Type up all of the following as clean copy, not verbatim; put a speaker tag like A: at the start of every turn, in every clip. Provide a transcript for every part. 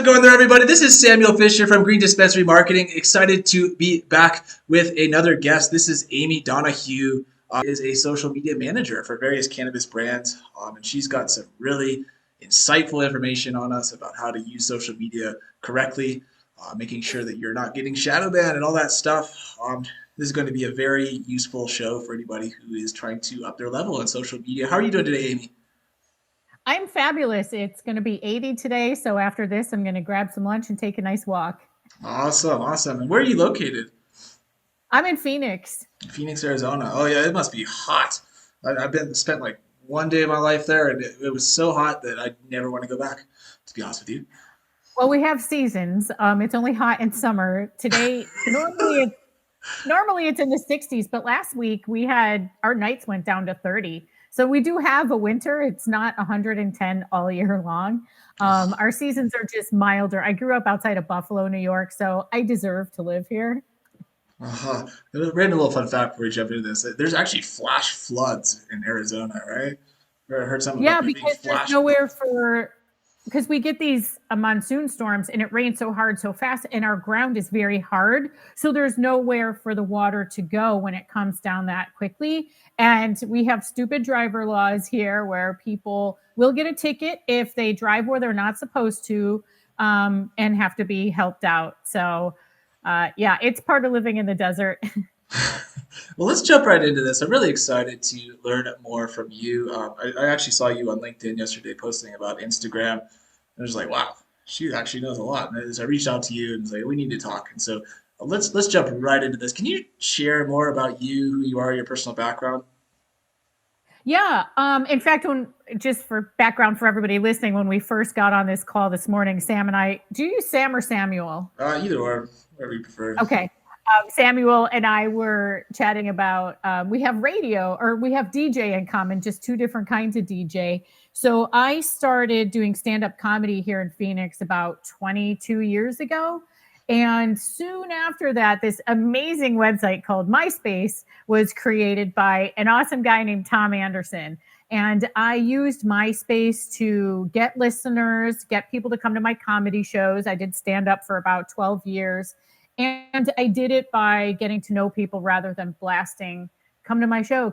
A: it going there, everybody? This is Samuel Fisher from Green Dispensary Marketing. Excited to be back with another guest. This is Amy Donohue. Is a social media manager for various cannabis brands, and she's got some really insightful information on us about how to use social media correctly, making sure that you're not getting shadow banned and all that stuff. This is going to be a very useful show for anybody who is trying to up their level on social media. How are you doing today, Amy?
B: I'm fabulous. It's going to be 80 today. So after this, I'm going to grab some lunch and take a nice walk.
A: Awesome, awesome. And where are you located?
B: I'm in Phoenix.
A: Phoenix, Arizona. Oh yeah, it must be hot. I've been spent like one day of my life there, and it was so hot that I never want to go back. To be honest with you.
B: Well, we have seasons. It's only hot in summer. Today, normally it's in the 60s, but last week we had our nights went down to 30. So we do have a winter. It's not 110 all year long. Our seasons are just milder. I grew up outside of Buffalo, New York, so I deserve to live here.
A: Uh-huh. A random little fun fact before we jump into this. There's actually flash floods in Arizona, right? I heard something about
B: Yeah,
A: there being
B: because there's
A: flash
B: nowhere
A: floods.
B: for because we get these monsoon storms and it rains so hard so fast and our ground is very hard, so there's nowhere for the water to go when it comes down that quickly. And we have stupid driver laws here where people will get a ticket if they drive where they're not supposed to, and have to be helped out. So yeah, it's part of living in the desert.
A: Well, let's jump right into this. I'm really excited to learn more from you. I actually saw you on LinkedIn yesterday posting about Instagram. I was like, wow, she actually knows a lot. And as I reached out to you and was like, we need to talk. And so let's jump right into this. Can you share more about you, who you are, your personal background?
B: Yeah. In fact, when just for background for everybody listening, when we first got on this call this morning, Sam and I, do you use Sam or Samuel?
A: Either or, whatever you prefer.
B: Okay. Samuel and I were chatting about we have radio or we have DJ in common, just two different kinds of DJ. So I started doing stand up comedy here in Phoenix about 22 years ago. And soon after that, this amazing website called MySpace was created by an awesome guy named Tom Anderson. And I used MySpace to get listeners, get people to come to my comedy shows. I did stand up for about 12 years. And I did it by getting to know people rather than blasting, come to my show,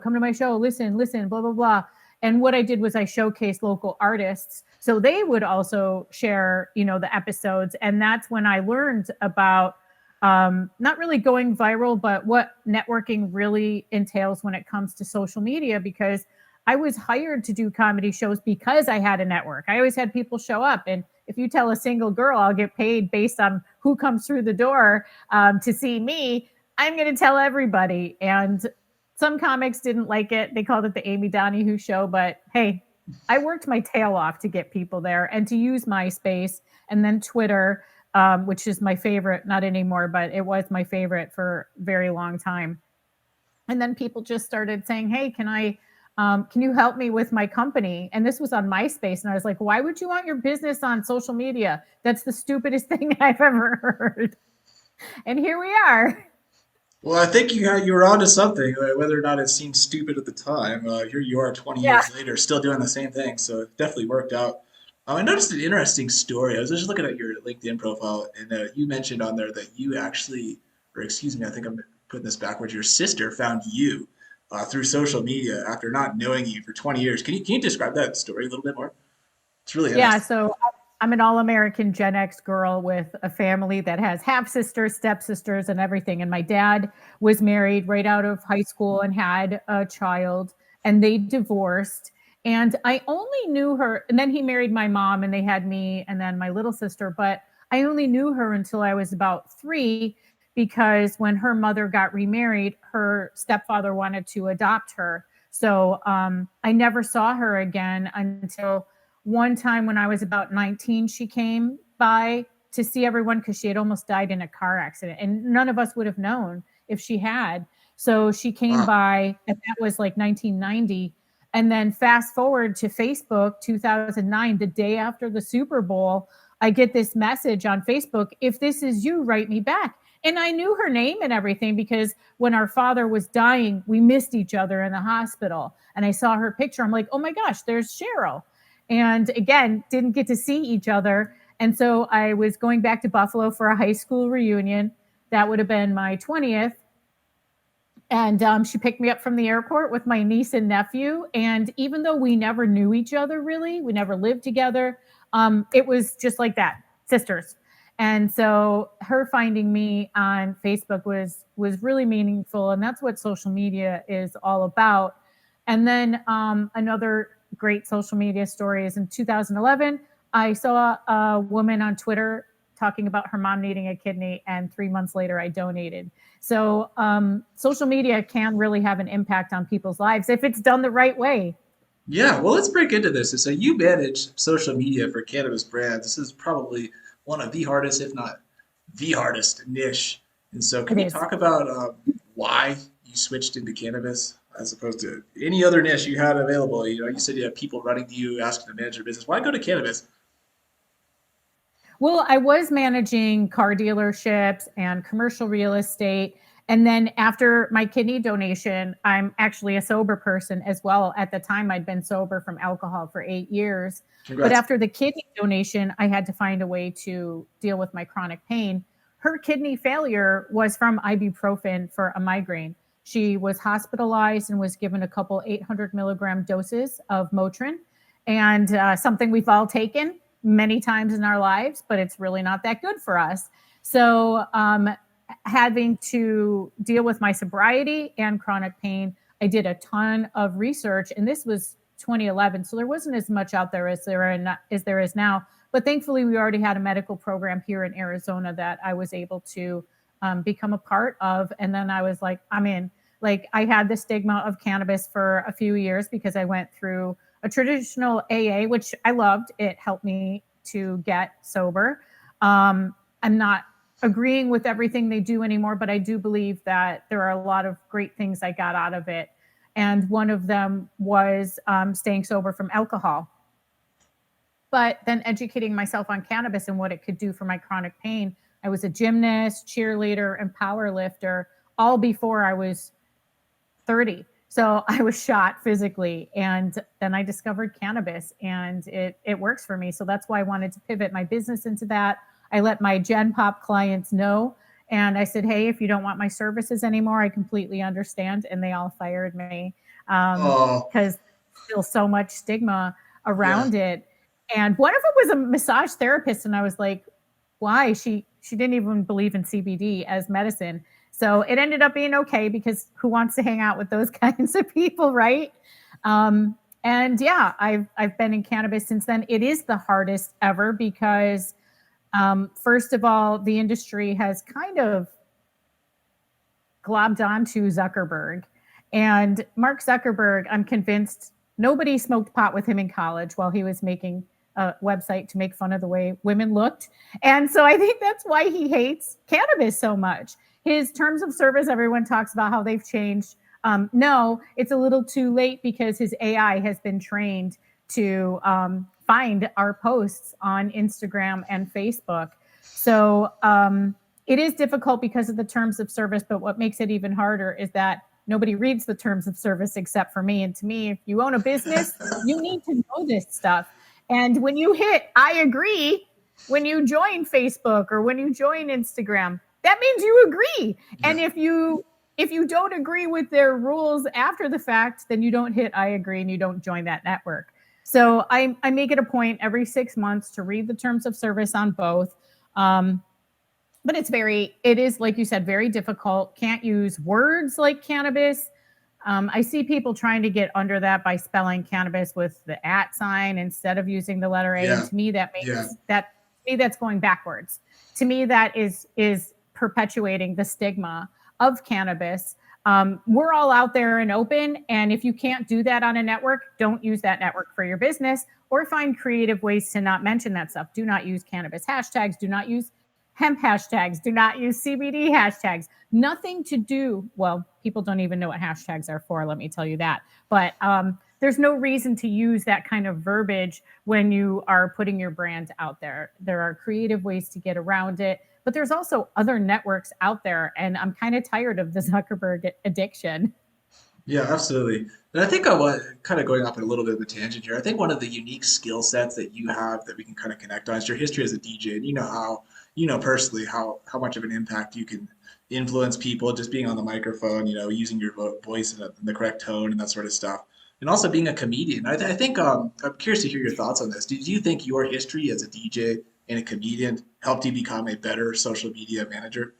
B: listen, listen, blah, blah, blah. And what I did was I showcased local artists. So they would also share, the episodes. And that's when I learned about not really going viral, but what networking really entails when it comes to social media, because I was hired to do comedy shows because I had a network. I always had people show up. And if you tell a single girl I'll get paid based on who comes through the door to see me, I'm going to tell everybody. And some comics didn't like it. They called it the Amy Donahue show. But hey, I worked my tail off to get people there and to use MySpace and then Twitter, which is my favorite, not anymore, but it was my favorite for a very long time. And then people just started saying, hey, can you help me with my company? And this was on MySpace. And I was like, why would you want your business on social media? That's the stupidest thing I've ever heard. And here we are.
A: Well, I think you were onto something, whether or not it seemed stupid at the time. Here you are 20
B: Yeah.
A: years later, still doing the same thing, so it definitely worked out. I noticed an interesting story. I was just looking at your LinkedIn profile, and you mentioned on there that you actually, or excuse me, I think I'm putting this backwards. Your sister found you through social media after not knowing you for 20 years. Can you describe that story a little bit more? It's really
B: Yeah.
A: interesting.
B: So I'm an all American Gen X girl with a family that has half sisters, stepsisters, and everything. And my dad was married right out of high school and had a child, and they divorced. And I only knew her, and then he married my mom, and they had me and then my little sister. But I only knew her until I was about three because when her mother got remarried, her stepfather wanted to adopt her. So I never saw her again until one time when I was about 19, she came by to see everyone because she had almost died in a car accident. And none of us would have known if she had. So she came
A: Wow.
B: by, and that was like 1990. And then fast forward to Facebook 2009, the day after the Super Bowl, I get this message on Facebook, if this is you, write me back. And I knew her name and everything because when our father was dying, we missed each other in the hospital. And I saw her picture. I'm like, oh my gosh, there's Cheryl. And again, didn't get to see each other. And so I was going back to Buffalo for a high school reunion. That would have been my 20th. And she picked me up from the airport with my niece and nephew. And even though we never knew each other really, we never lived together, it was just like that, sisters. And so her finding me on Facebook was really meaningful, and that's what social media is all about. And then another great social media story is in 2011, I saw a woman on Twitter talking about her mom needing a kidney, and 3 months later, I donated. So social media can really have an impact on people's lives if it's done the right way.
A: Yeah, well, let's break into this. So you manage social media for cannabis brands. This is probably one of the hardest, if not the hardest niche. And so, can
B: It
A: you
B: is.
A: talk about why you switched into cannabis as opposed to any other niche you had available? You know, you said you have people running to you asking to manage your business. Why go to cannabis?
B: Well, I was managing car dealerships and commercial real estate. And then after my kidney donation, I'm actually a sober person as well. At the time, I'd been sober from alcohol for 8 years. But
A: Congrats.
B: after the kidney donation, I had to find a way to deal with my chronic pain. Her kidney failure was from ibuprofen for a migraine. She was hospitalized and was given a couple 800 milligram doses of Motrin, and something we've all taken many times in our lives, but it's really not that good for us. So, having to deal with my sobriety and chronic pain, I did a ton of research, and this was 2011, so there wasn't as much out there as there is now. But thankfully, we already had a medical program here in Arizona that I was able to become a part of, and then I was like, I'm in. Like, I had the stigma of cannabis for a few years because I went through a traditional AA, which I loved. It helped me to get sober. I'm not agreeing with everything they do anymore, but I do believe that there are a lot of great things I got out of it. And one of them was staying sober from alcohol. But then educating myself on cannabis and what it could do for my chronic pain. I was a gymnast, cheerleader, and power lifter all before I was 30. So I was shot physically, and then I discovered cannabis, and it works for me. So that's why I wanted to pivot my business into that. I let my Gen Pop clients know, and I said, hey, if you don't want my services anymore, I completely understand. And they all fired me
A: Oh,
B: because still so much stigma
A: yeah.
B: around it. And one of them was a massage therapist, and I was like, why? She didn't even believe in CBD as medicine. So it ended up being okay because who wants to hang out with those kinds of people, right? And yeah, I've been in cannabis since then. It is the hardest ever because first of all, the industry has kind of globbed onto Zuckerberg. And Mark Zuckerberg, I'm convinced nobody smoked pot with him in college while he was making a website to make fun of the way women looked. And so I think that's why he hates cannabis so much. His terms of service, everyone talks about how they've changed. No, it's a little too late because his AI has been trained to find our posts on Instagram and Facebook. So it is difficult because of the terms of service, but what makes it even harder is that nobody reads the terms of service except for me. And to me, if you own a business, you need to know this stuff. And when you hit I agree, when you join Facebook or when you join Instagram, that means you agree.
A: Yeah.
B: And if you don't agree with their rules after the fact, then you don't hit I agree and you don't join that network. So I make it a point every 6 months to read the terms of service on both. But it is, like you said, very difficult. Can't use words like cannabis. I see people trying to get under that by spelling cannabis with the at sign instead of using the letter A. And
A: Yeah.
B: to me,
A: Yeah.
B: that's going backwards. To me, that is perpetuating the stigma of cannabis. We're all out there and open, and if you can't do that on a network, don't use that network for your business, or find creative ways to not mention that stuff. Do not use cannabis hashtags. Do not use hemp hashtags. Do not use CBD hashtags. Nothing to do. Well, people don't even know what hashtags are for. Let me tell you that. But there's no reason to use that kind of verbiage when you are putting your brand out there. There are creative ways to get around it, but there's also other networks out there, and I'm kind of tired of the Zuckerberg addiction.
A: Yeah, absolutely. And I think I want kind of going off on a little bit of a tangent here. I think one of the unique skill sets that you have that we can kind of connect on is your history as a DJ, and you know how you know personally how much of an impact you can influence people just being on the microphone, using your voice in the correct tone and that sort of stuff, and also being a comedian. I think I'm curious to hear your thoughts on this. Do you think your history as a DJ and a comedian helped you become a better social media manager?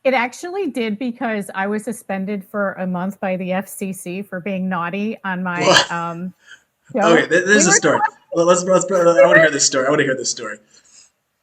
B: It actually did because I was suspended for a month by the FCC for being naughty on my
A: Well, okay,
B: show.
A: this is
B: We
A: a
B: were
A: story. Let's.
B: we
A: I want to hear
B: were
A: this story. I want to hear this story.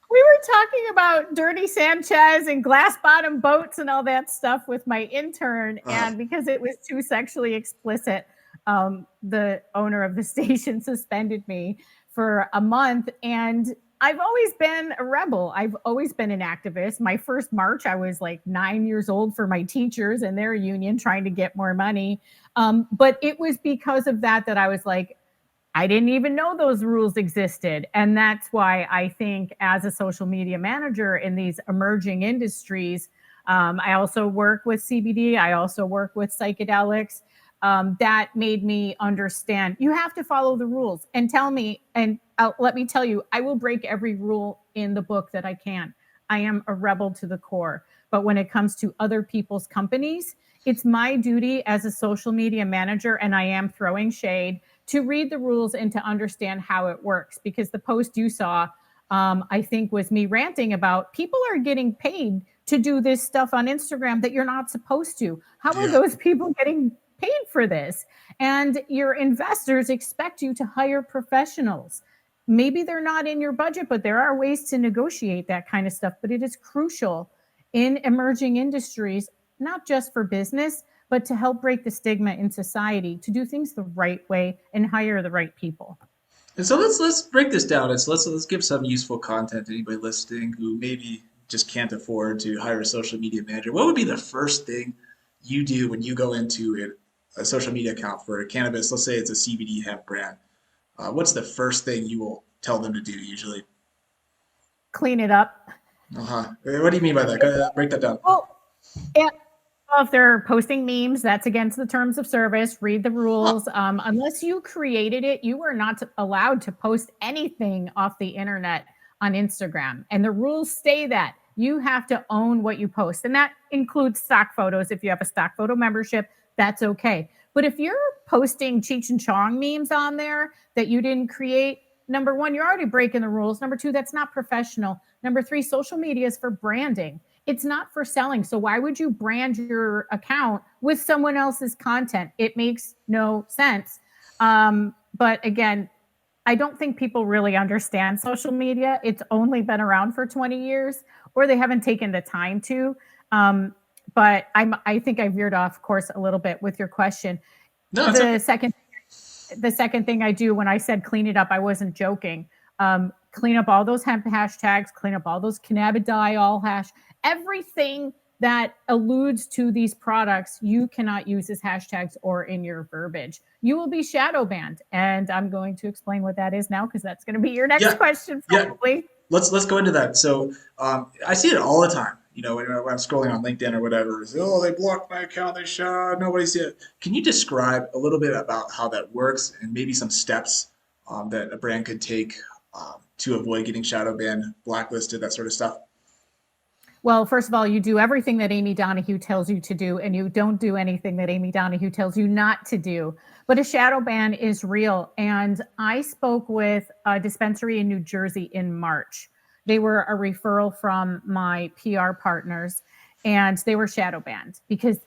B: we were talking about Dirty Sanchez and glass bottom boats and all that stuff with my intern,
A: Uh,
B: and because it was too sexually explicit, the owner of the station suspended me for a month. And I've always been a rebel. I've always been an activist. My first march, I was like 9 years old for my teachers and their union trying to get more money. But it was because of that that I was like, I didn't even know those rules existed. And that's why I think, as a social media manager in these emerging industries, I also work with CBD, I also work with psychedelics. That made me understand you have to follow the rules and tell me, and let me tell you, I will break every rule in the book that I can. I am a rebel to the core. But when it comes to other people's companies, it's my duty as a social media manager, and I am throwing shade, to read the rules and to understand how it works. Because the post you saw, I think, was me ranting about people are getting paid to do this stuff on Instagram that you're not supposed to. How are
A: yeah.
B: those people getting paid for this? And your investors expect you to hire professionals. Maybe they're not in your budget, but there are ways to negotiate that kind of stuff. But it is crucial in emerging industries, not just for business, but to help break the stigma in society, to do things the right way and hire the right people.
A: And so let's break this down. Let's give some useful content to anybody listening who maybe just can't afford to hire a social media manager. What would be the first thing you do when you go into a social media account for a cannabis? Let's say it's a CBD hemp brand. What's the first thing you will tell them to do usually?
B: Clean it up.
A: Uh-huh. What do you mean by that? Break that down.
B: Well, yeah, if they're posting memes, that's against the terms of service. Read the
A: Huh.
B: rules. Unless you created it, you are not allowed to post anything off the internet on Instagram. And the rules say that you have to own what you post. And that includes stock photos. If you have a stock photo membership, that's okay. But if you're posting Cheech and Chong memes on there that you didn't create, number one, you're already breaking the rules. Number two, that's not professional. Number three, social media is for branding. It's not for selling. So why would you brand your account with someone else's content? It makes no sense. But again, I don't think people really understand social media. It's only been around for 20 years, or they haven't taken the time to. Um, but I think I veered off course a little bit with your question.
A: No, it's
B: The
A: okay.
B: second the second thing I do when I said clean it up, I wasn't joking. Clean up all those hemp hashtags, clean up all those cannabidiol everything that alludes to these products, you cannot use as hashtags or in your verbiage. You will be shadow banned. And I'm going to explain what that is now because that's going to be your next
A: Yeah,
B: question,
A: yeah.
B: probably.
A: Let's go into that. So I see it all the time. When I'm scrolling on LinkedIn or whatever, it's, oh, they blocked my account. They shut. Nobody see it. Can you describe a little bit about how that works and maybe some steps that a brand could take to avoid getting shadow banned, blacklisted, that sort of stuff?
B: Well, first of all, you do everything that Amy Donohue tells you to do, and you don't do anything that Amy Donohue tells you not to do. But a shadow ban is real. And I spoke with a dispensary in New Jersey in March. They were a referral from my PR partners, and they were shadow banned because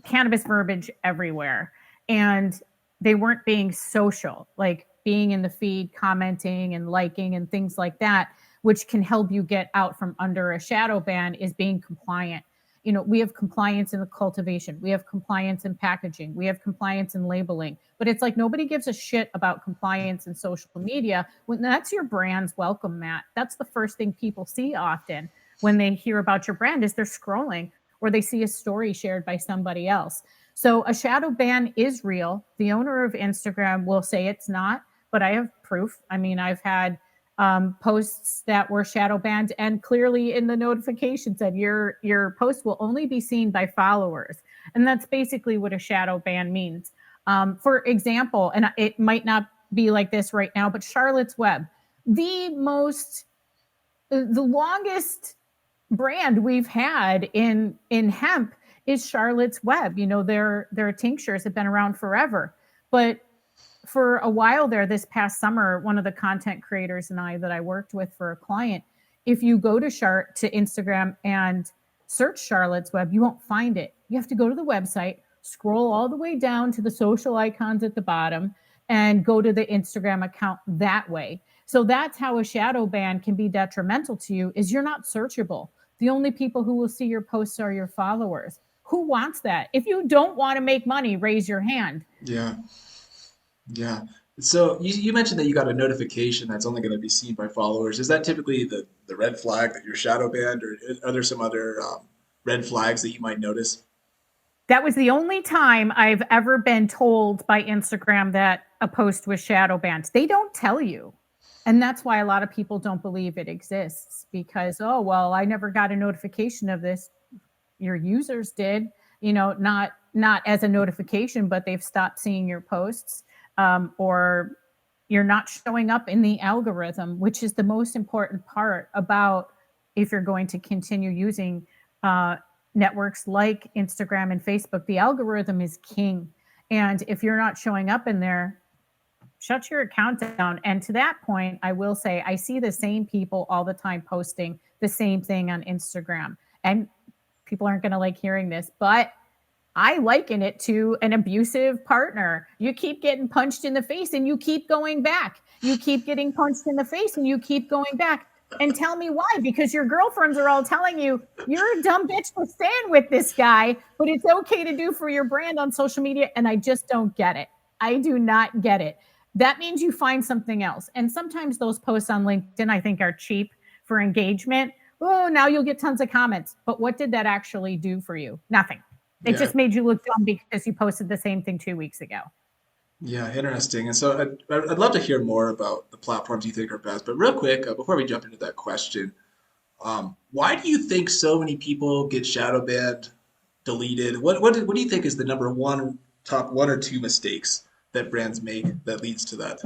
B: cannabis verbiage everywhere. And they weren't being social, like being in the feed, commenting and liking and things like that, which can help you get out from under a shadow ban, is being compliant. We have compliance in the cultivation, we have compliance in packaging, we have compliance in labeling, but it's like nobody gives a shit about compliance in social media when that's your brand's welcome mat. That's the first thing people see often when they hear about your brand is they're scrolling or they see a story shared by somebody else. So a shadow ban is real. The owner of Instagram will say it's not, but I have proof. I mean, I've had posts that were shadow banned, and clearly in the notification said your post will only be seen by followers. And that's basically what a shadow ban means. For example, and it might not be like this right now, but Charlotte's Web, the longest brand we've had in hemp is Charlotte's Web. You know, their tinctures have been around forever. But for a while there, this past summer, one of the content creators and I that I worked with for a client, if you go to Instagram and search Charlotte's Web, you won't find it. You have to go to the website, scroll all the way down to the social icons at the bottom, and go to the Instagram account that way. So that's how a shadow ban can be detrimental to you, is you're not searchable. The only people who will see your posts are your followers. Who wants that? If you don't want to make money, raise your hand.
A: Yeah. Yeah. So you mentioned that you got a notification that's only going to be seen by followers. Is that typically the red flag that you're shadow banned, or are there some other red flags that you might notice?
B: That was the only time I've ever been told by Instagram that a post was shadow banned. They don't tell you. And that's why a lot of people don't believe it exists, because, oh, well, I never got a notification of this. Your users did, you know, not as a notification, but they've stopped seeing your posts, or you're not showing up in the algorithm, which is the most important part about if you're going to continue using networks like Instagram and Facebook. The algorithm is king. And if you're not showing up in there, shut your account down. And to that point, I will say I see the same people all the time posting the same thing on Instagram. And people aren't going to like hearing this, but I liken it to an abusive partner. You keep getting punched in the face and you keep going back. You keep getting punched in the face and you keep going back. And tell me why, because your girlfriends are all telling you you're a dumb bitch for staying with this guy, but it's okay to do for your brand on social media. And I just don't get it. I do not get it. That means you find something else. And sometimes those posts on LinkedIn, I think, are cheap for engagement. Oh, now you'll get tons of comments. But what did that actually do for you? Nothing. It
A: Yeah.
B: just made you look dumb because you posted the same thing 2 weeks ago.
A: Yeah, interesting. And so I'd love to hear more about the platforms you think are best. But real quick, before we jump into that question, why do you think so many people get shadow banned, deleted? What do you think is the number one, top one or two mistakes that brands make that leads to that?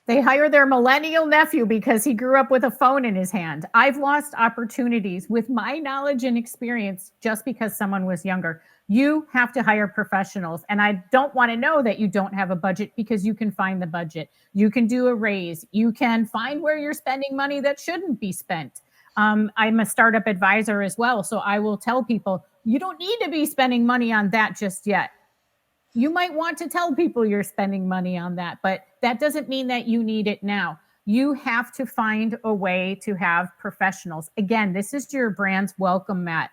B: They hire their millennial nephew because he grew up with a phone in his hand. I've lost opportunities with my knowledge and experience just because someone was younger. You have to hire professionals. And I don't want to know that you don't have a budget, because you can find the budget. You can do a raise. You can find where you're spending money that shouldn't be spent. I'm a startup advisor as well. So I will tell people, you don't need to be spending money on that just yet. You might want to tell people you're spending money on that, but that doesn't mean that you need it now. You have to find a way to have professionals. Again, this is your brand's welcome mat.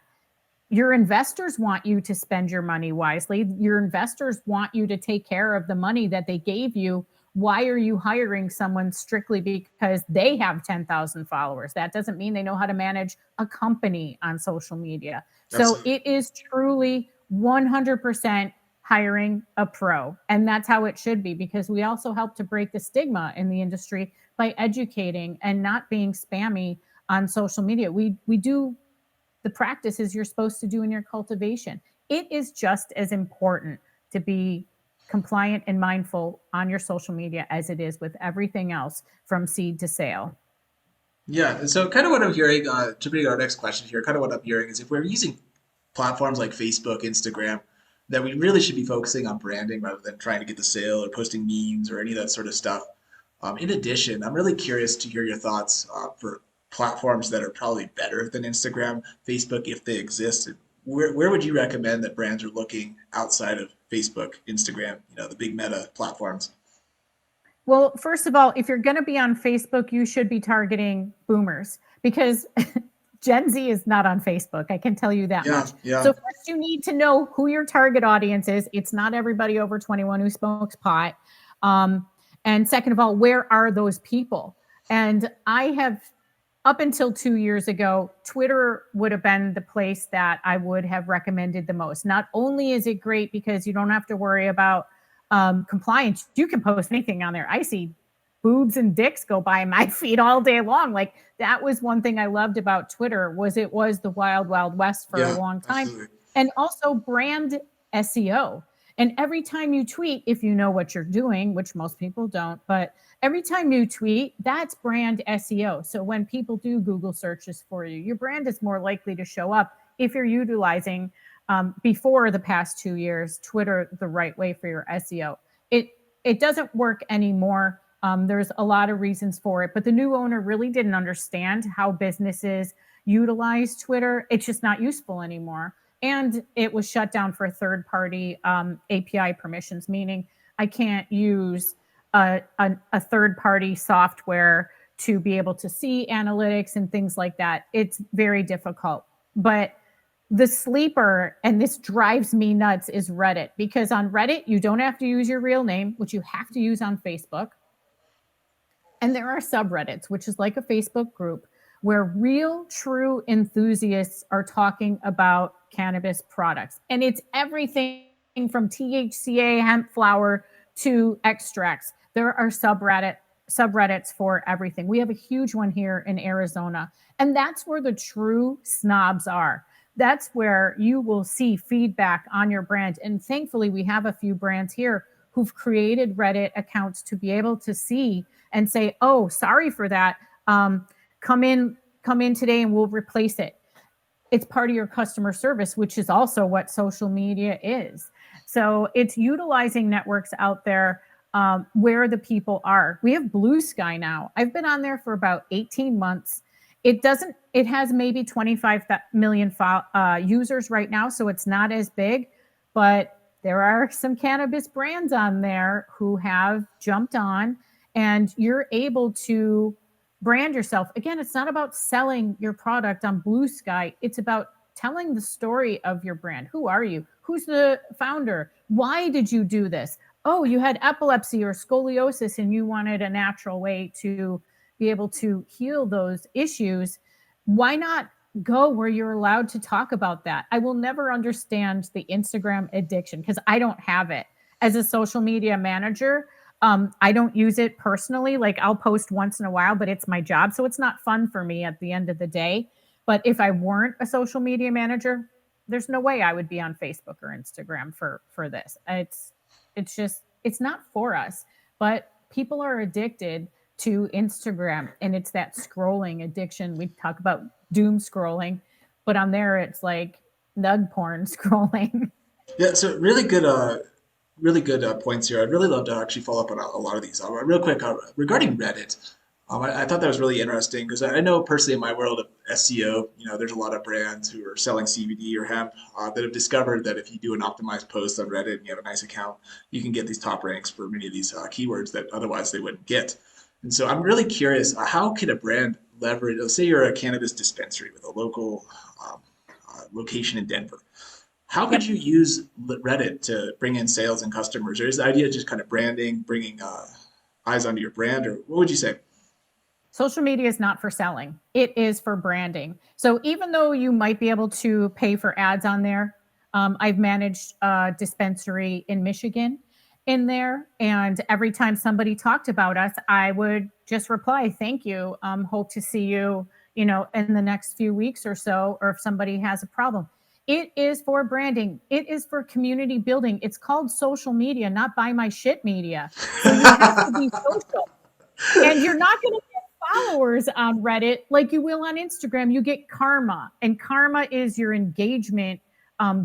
B: Your investors want you to spend your money wisely. Your investors want you to take care of the money that they gave you. Why are you hiring someone strictly because they have 10,000 followers? That doesn't mean they know how to manage a company on social media. So
A: Absolutely.
B: it is truly 100% hiring a pro. And that's how it should be, because we also help to break the stigma in the industry by educating and not being spammy on social media. We do the practices you're supposed to do in your cultivation. It is just as important to be compliant and mindful on your social media as it is with everything else from seed to sale.
A: Yeah, and so kind of what I'm hearing, to bring our next question here, kind of what I'm hearing is if we're using platforms like Facebook, Instagram, that we really should be focusing on branding rather than trying to get the sale or posting memes or any of that sort of stuff. In addition, I'm really curious to hear your thoughts for platforms that are probably better than Instagram, Facebook, if they exist. Where would you recommend that brands are looking outside of Facebook, Instagram, the big meta platforms?
B: Well, first of all, if you're going to be on Facebook, you should be targeting boomers, because Gen Z is not on Facebook. I can tell you that
A: Yeah,
B: much.
A: yeah,
B: So first you need to know who your target audience is. It's not everybody over 21 who smokes pot. Um, and second of all, where are those people? And I have, up until 2 years ago, Twitter would have been the place that I would have recommended the most. Not only is it great because you don't have to worry about compliance, you can post anything on there. I see boobs and dicks go by my feed all day long. Like, that was one thing I loved about Twitter, was it was the wild, wild west for a
A: yeah,
B: long time.
A: absolutely.
B: And also brand SEO. And every time you tweet, if you know what you're doing, which most people don't, but every time you tweet, that's brand SEO. So when people do Google searches for you, your brand is more likely to show up if you're utilizing before the past 2 years Twitter the right way for your SEO. It doesn't work anymore. There's a lot of reasons for it, but the new owner really didn't understand how businesses utilize Twitter. It's just not useful anymore. And it was shut down for third party API permissions, meaning I can't use a third party software to be able to see analytics and things like that. It's very difficult. But the sleeper, and this drives me nuts, is Reddit, because on Reddit, you don't have to use your real name, which you have to use on Facebook. And there are subreddits, which is like a Facebook group where real, true enthusiasts are talking about cannabis products. And it's everything from THCA, hemp flower, to extracts. There are subreddits for everything. We have a huge one here in Arizona. And that's where the true snobs are. That's where you will see feedback on your brand. And thankfully, we have a few brands here who've created Reddit accounts to be able to see and say, "Oh, sorry for that. Come in today, and we'll replace it." It's part of your customer service, which is also what social media is. So it's utilizing networks out there where the people are. We have Blue Sky now. I've been on there for about 18 months. It has maybe 25 million users right now, so it's not as big, but there are some cannabis brands on there who have jumped on, and you're able to brand yourself. Again, it's not about selling your product on Blue Sky. It's about telling the story of your brand. Who are you? Who's the founder? Why did you do this? Oh, you had epilepsy or scoliosis and you wanted a natural way to be able to heal those issues. Why not go where you're allowed to talk about that? I will never understand the Instagram addiction because I don't have it. As a social media manager, I don't use it personally. Like I'll post once in a while, but it's my job. So it's not fun for me at the end of the day. But if I weren't a social media manager, there's no way I would be on Facebook or Instagram for this. It's not for us, but people are addicted to Instagram, and it's that scrolling addiction. We talk about doom scrolling, but on there it's like nug porn scrolling.
A: Yeah, so really good points here. I'd really love to actually follow up on a lot of these. Real quick, regarding Reddit, I thought that was really interesting because I know personally in my world of SEO, there's a lot of brands who are selling CBD or hemp that have discovered that if you do an optimized post on Reddit and you have a nice account, you can get these top ranks for many of these keywords that otherwise they wouldn't get. And so I'm really curious, how can a brand leverage, let's say you're a cannabis dispensary with a local location in Denver. How could
B: Yep.
A: you use Reddit to bring in sales and customers? Or is the idea just kind of branding, bringing eyes onto your brand, or what would you say?
B: Social media is not for selling. It is for branding. So even though you might be able to pay for ads on there, I've managed a dispensary in Michigan in there, and every time somebody talked about us, I would just reply, "Thank you. Hope to see you, in the next few weeks or so, or if somebody has a problem." It is for branding. It is for community building. It's called social media, not buy my shit media. So you have to be social. And you're not going to get followers on Reddit like you will on Instagram. You get karma, and karma is your engagement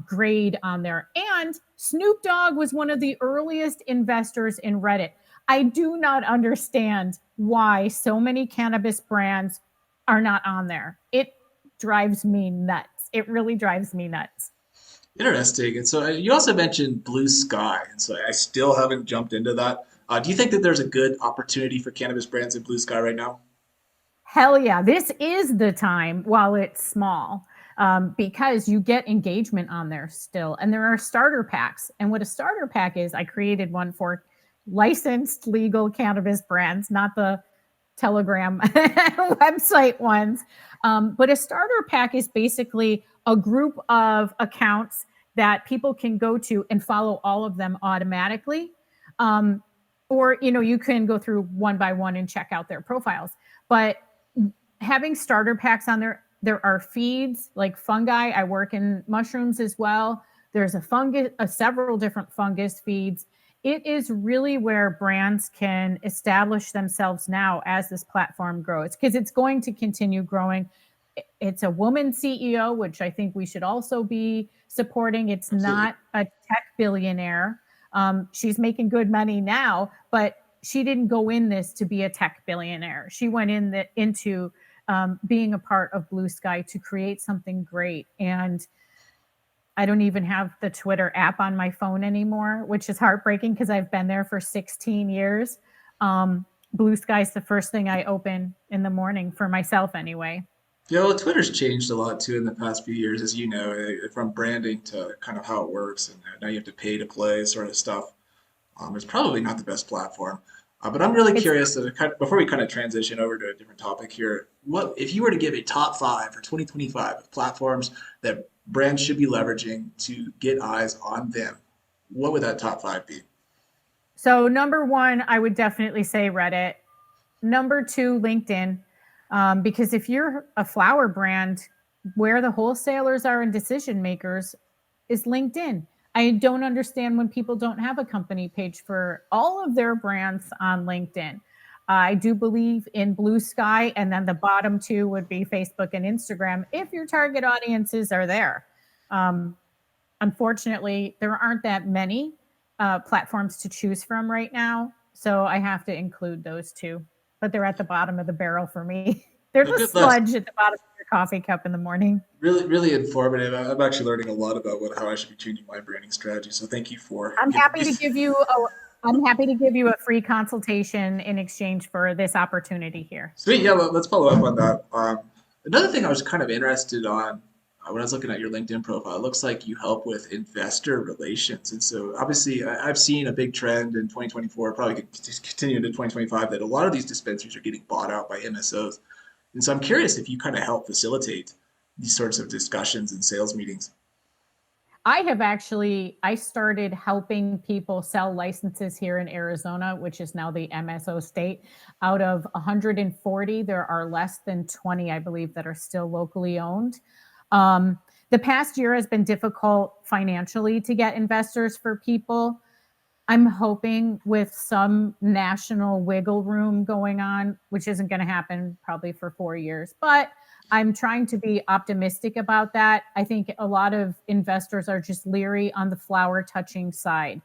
B: grade on there. And Snoop Dogg was one of the earliest investors in Reddit. I do not understand why so many cannabis brands are not on there. It drives me nuts. It really drives me nuts.
A: Interesting. And so you also mentioned Blue Sky, and so I still haven't jumped into that. Do you think that there's a good opportunity for cannabis brands in Blue Sky right now?
B: Hell yeah. This is the time while it's small, because you get engagement on there still. And there are starter packs. And what a starter pack is, I created one for licensed legal cannabis brands, not the Telegram website ones. But a starter pack is basically a group of accounts that people can go to and follow all of them automatically. Um, or, you can go through one by one and check out their profiles. But having starter packs on there, There are feeds like fungi. I work in mushrooms as well. There's a fungus, several different fungus feeds. It is really where brands can establish themselves now as this platform grows, because it's going to continue growing. It's a woman CEO, which I think we should also be supporting. It's
A: Absolutely.
B: not a tech billionaire. She's making good money now, but she didn't go in this to be a tech billionaire. She went into being a part of Blue Sky to create something great. And I don't even have the Twitter app on my phone anymore, which is heartbreaking because I've been there for 16 years. Blue Sky is the first thing I open in the morning for myself anyway.
A: Yeah, well, Twitter's changed a lot too in the past few years, as you know, from branding to kind of how it works, and now you have to pay to play sort of stuff. It's probably not the best platform. But I'm really
B: It's
A: curious before we kind of transition over to a different topic here. What if you were to give a top five for 2025 of platforms that brands should be leveraging to get eyes on them? What would that top five be?
B: So number one, I would definitely say Reddit. Number two, LinkedIn. Because if you're a flower brand, where the wholesalers are and decision makers is LinkedIn. I don't understand when people don't have a company page for all of their brands on LinkedIn. I do believe in Blue Sky, and then the bottom two would be Facebook and Instagram if your target audiences are there. Um, Unfortunately, there aren't that many platforms to choose from right now. So I have to include those two, but they're at the bottom of the barrel for me. They're
A: Well,
B: the
A: good list.
B: sludge at the bottom of your coffee cup in the morning.
A: Really, really informative. I'm actually learning a lot about how I should be changing my branding strategy. So thank you for
B: I'm
A: giving
B: happy
A: me.
B: to give you a I'm happy to give you a free consultation in exchange for this opportunity here.
A: Sweet. Yeah, let's follow up on that. Another thing I was kind of interested on when I was looking at your LinkedIn profile, it looks like you help with investor relations. And so obviously, I've seen a big trend in 2024, probably could just continue into 2025, that a lot of these dispensaries are getting bought out by MSOs. And so I'm curious if you kind of help facilitate these sorts of discussions and sales meetings.
B: I started helping people sell licenses here in Arizona, which is now the MSO state. Out of 140, there are less than 20, I believe, that are still locally owned. Um, the past year has been difficult financially to get investors for people. I'm hoping with some national wiggle room going on, which isn't going to happen probably for 4 years, but I'm trying to be optimistic about that. I think a lot of investors are just leery on the flower touching side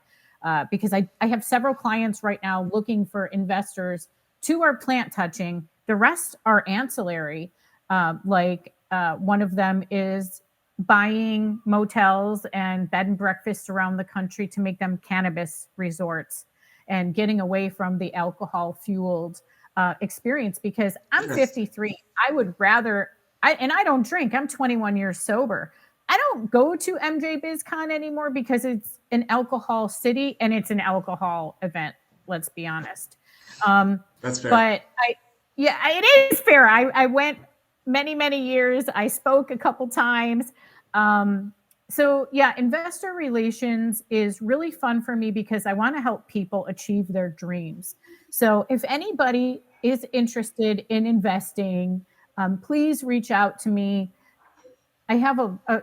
B: because I have several clients right now looking for investors to our plant touching. The rest are ancillary. One of them is buying motels and bed and breakfasts around the country to make them cannabis resorts and getting away from the alcohol fueled experience, because I'm
A: Interesting.
B: 53. I would rather, and I don't drink, I'm 21 years sober. I don't go to MJ BizCon anymore because it's an alcohol city and it's an alcohol event. Let's be honest. Um,
A: That's fair.
B: but yeah, it is fair. I went many years. I spoke a couple times. Um, so yeah, investor relations is really fun for me because I want to help people achieve their dreams. So if anybody is interested in investing, please reach out to me. I have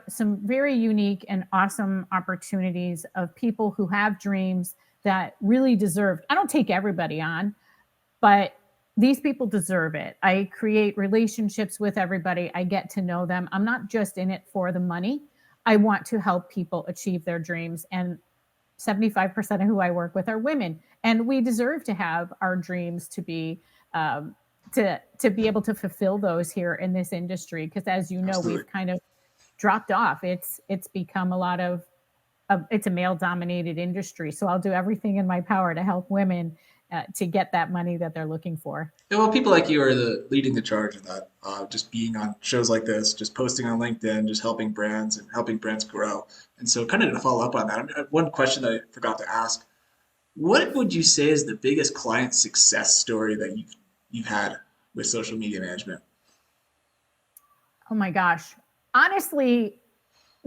B: some very unique and awesome opportunities of people who have dreams that really deserve. I don't take everybody on, but these people deserve it. I create relationships with everybody. I get to know them. I'm not just in it for the money. I want to help people achieve their dreams. And 75% of who I work with are women. And we deserve to have our dreams to be to be able to fulfill those here in this industry. Because as you know,
A: Absolutely.
B: we've kind of dropped off. It's become a lot of it's a male dominated industry. So I'll do everything in my power to help women to get that money that they're looking for.
A: Yeah, well, people like you are the leading the charge in that. Just being on shows like this, just posting on LinkedIn, just helping brands and helping brands grow. And so, kind of to follow up on that, one question that I forgot to ask: what would you say is the biggest client success story that you've had with social media management?
B: Oh my gosh. Honestly,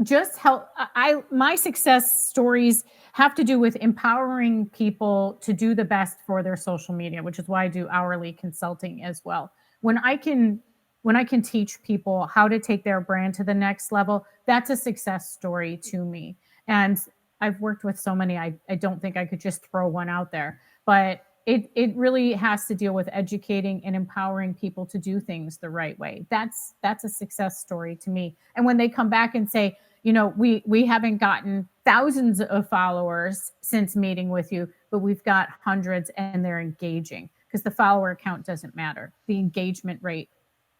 B: just help I my success stories have to do with empowering people to do the best for their social media, which is why I do hourly consulting as well. When I can when I can teach people how to take their brand to the next level, that's a success story to me. And I've worked with so many, I don't think I could just throw one out there, but it really has to deal with educating and empowering people to do things the right way. That's a success story to me. And when they come back and say, we haven't gotten thousands of followers since meeting with you, but we've got hundreds and they're engaging, because the follower count doesn't matter. The engagement rate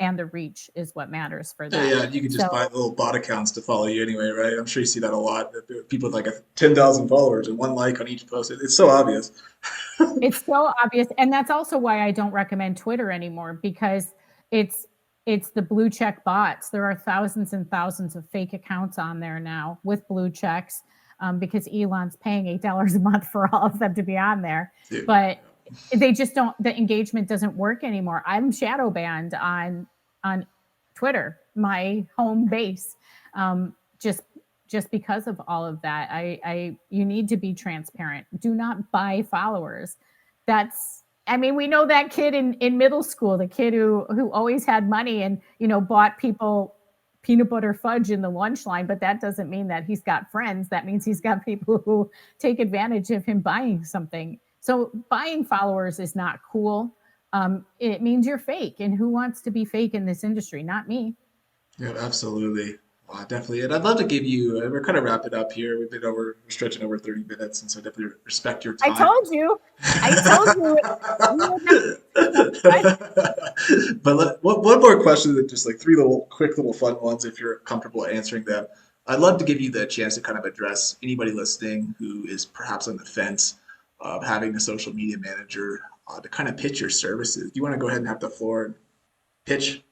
B: and the reach is what matters for
A: Yeah,
B: that.
A: yeah, you can just
B: So
A: buy the little bot accounts to follow you anyway, right? I'm sure you see that a lot. People with like 10,000 followers and one like on each post. It's so obvious.
B: it's so obvious, and that's also why I don't recommend Twitter anymore, because it's it's the blue check bots. There are thousands and thousands of fake accounts on there now with blue checks, because Elon's paying $8 a month for all of them to be on there.
A: Dude,
B: But they just don't. The engagement doesn't work anymore. I'm shadow banned on Twitter, my home base, just because of all of that. You need to be transparent. Do not buy followers. That's, I mean, we know that kid in middle school, the kid who always had money and bought people peanut butter fudge in the lunch line, but that doesn't mean that he's got friends. That means he's got people who take advantage of him buying something. So buying followers is not cool. It means you're fake, and who wants to be fake in this industry? Not me.
A: yeah, absolutely. Definitely. And I'd love to give you, we're kind of wrapping up here. We're stretching over 30 minutes, and so definitely respect your
B: I
A: time.
B: told you. I told you. We were not
A: But one more question, that just like three little quick little fun ones, if you're comfortable answering them. I'd love to give you the chance to kind of address anybody listening who is perhaps on the fence of having a social media manager, to kind of pitch your services. Do you want to go ahead and have the floor and pitch?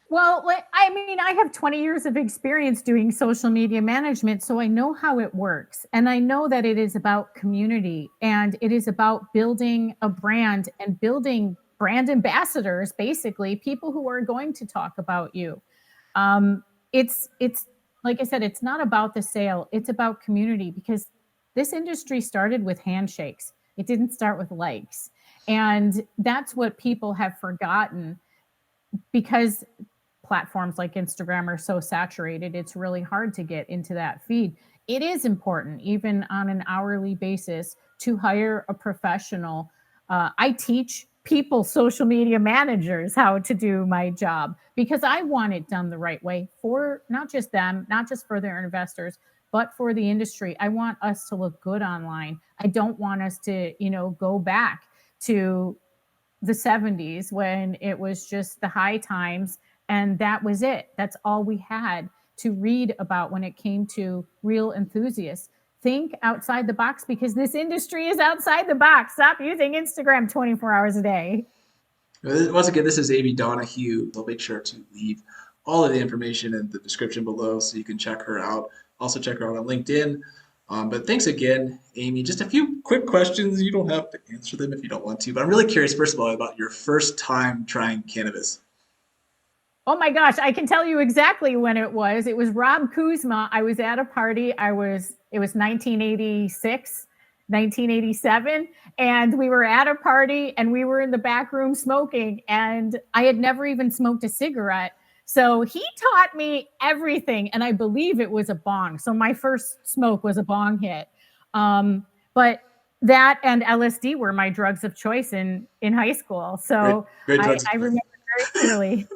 B: Well, I mean, I have 20 years of experience doing social media management, so I know how it works. And I know that it is about community, and it is about building a brand and building brand ambassadors, basically, people who are going to talk about you. It's like I said, it's not about the sale, it's about community, because this industry started with handshakes. It didn't start with likes. And that's what people have forgotten, because platforms like Instagram are so saturated, it's really hard to get into that feed. It is important, even on an hourly basis, to hire a professional. I teach people, social media managers, how to do my job, because I want it done the right way for not just them, not just for their investors, but for the industry. I want us to look good online. I don't want us to, go back to the 70s when it was just the high times and that was it. That's all we had to read about when it came to real enthusiasts. Think outside the box, because this industry is outside the box. Stop using Instagram 24 hours a day.
A: Once again, this is Amy Donohue. I'll make sure to leave all of the information in the description below so you can check her out. Also, check her out on LinkedIn. But thanks again, Amy. Just a few quick questions. You don't have to answer them if you don't want to. But I'm really curious, first of all, about your first time trying cannabis.
B: Oh my gosh, I can tell you exactly when it was. It was Rob Kuzma. I was at a party. It was 1986, 1987, and we were at a party and we were in the back room smoking, and I had never even smoked a cigarette. So he taught me everything, and I believe it was a bong. So my first smoke was a bong hit. But that and LSD were my drugs of choice in high school.
A: Great,
B: So
A: great drugs
B: I
A: of choice.
B: remember very clearly.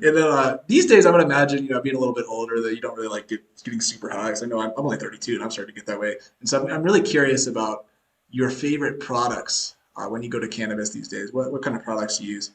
A: And then these days, I would imagine, being a little bit older, that you don't really like getting super high. So I know I'm only 32 and I'm starting to get that way. And so I'm really curious about your favorite products when you go to cannabis these days. What kind of products do you use?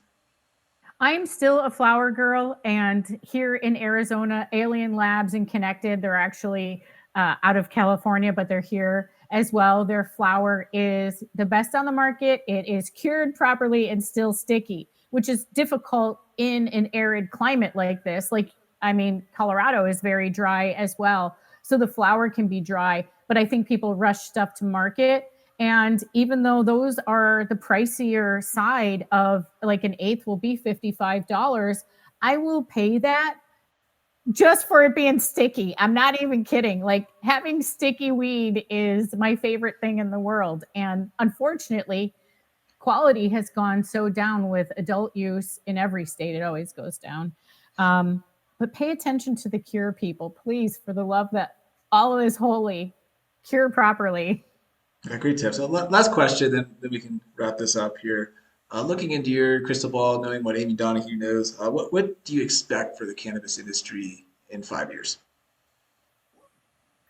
B: I'm still a flower girl, and here in Arizona, Alien Labs and Connected, they're actually out of California, but they're here as well. Their flower is the best on the market. It is cured properly and still sticky, which is difficult in an arid climate like this. Like, I mean, Colorado is very dry as well. So the flower can be dry, but I think people rush stuff to market. And even though those are the pricier side of, like, an eighth will be $55, I will pay that just for it being sticky. I'm not even kidding. Like, having sticky weed is my favorite thing in the world. And unfortunately, quality has gone so down with adult use in every state. It always goes down. But pay attention to the cure, people, please, for the love that all is holy. Cure properly.
A: Yeah, great tip. So last question, then we can wrap this up here. Looking into your crystal ball, knowing what Amy Donohue knows, what do you expect for the cannabis industry in 5 years?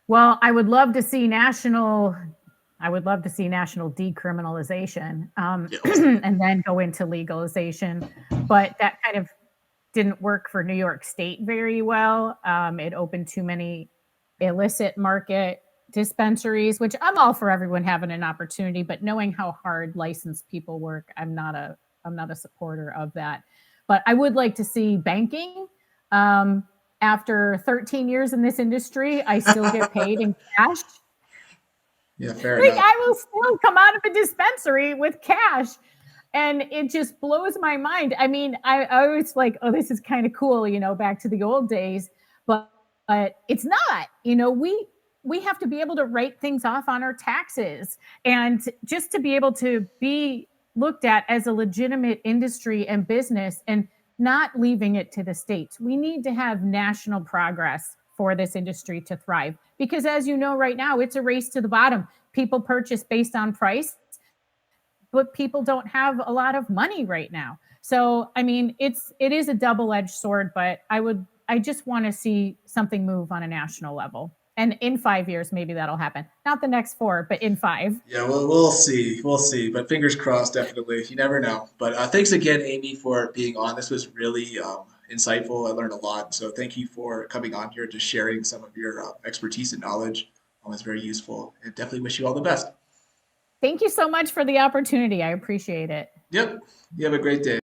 B: Well, I would love to see national. I would love to see national decriminalization,
A: Yeah, awesome.
B: and then go into legalization. But that kind of didn't work for New York State very well. It opened too many illicit market dispensaries, which I'm all for everyone having an opportunity, but knowing how hard licensed people work, I'm not a supporter of that. But I would like to see banking. Um, After 13 years in this industry, I still get paid in cash.
A: Yeah, fair
B: Like
A: enough.
B: I will still come out of a dispensary with cash. And it just blows my mind. I mean, I was like, oh, this is kind of cool, back to the old days, but it's not. We have to be able to write things off on our taxes, and just to be able to be looked at as a legitimate industry and business, and not leaving it to the states. We need to have national progress for this industry to thrive, because as you know, right now it's a race to the bottom. People purchase based on price, but people don't have a lot of money right now. So, I mean, it is a double-edged sword, but I just want to see something move on a national level. And in 5 years, maybe that'll happen. Not the next four, but in five.
A: Yeah, we'll see. We'll see. But fingers crossed, definitely. You never know. But thanks again, Amy, for being on. This was really insightful. I learned a lot. So thank you for coming on here, just sharing some of your expertise and knowledge. It's very useful. And definitely wish you all the best.
B: Thank you so much for the opportunity. I appreciate it.
A: Yep. You have a great day.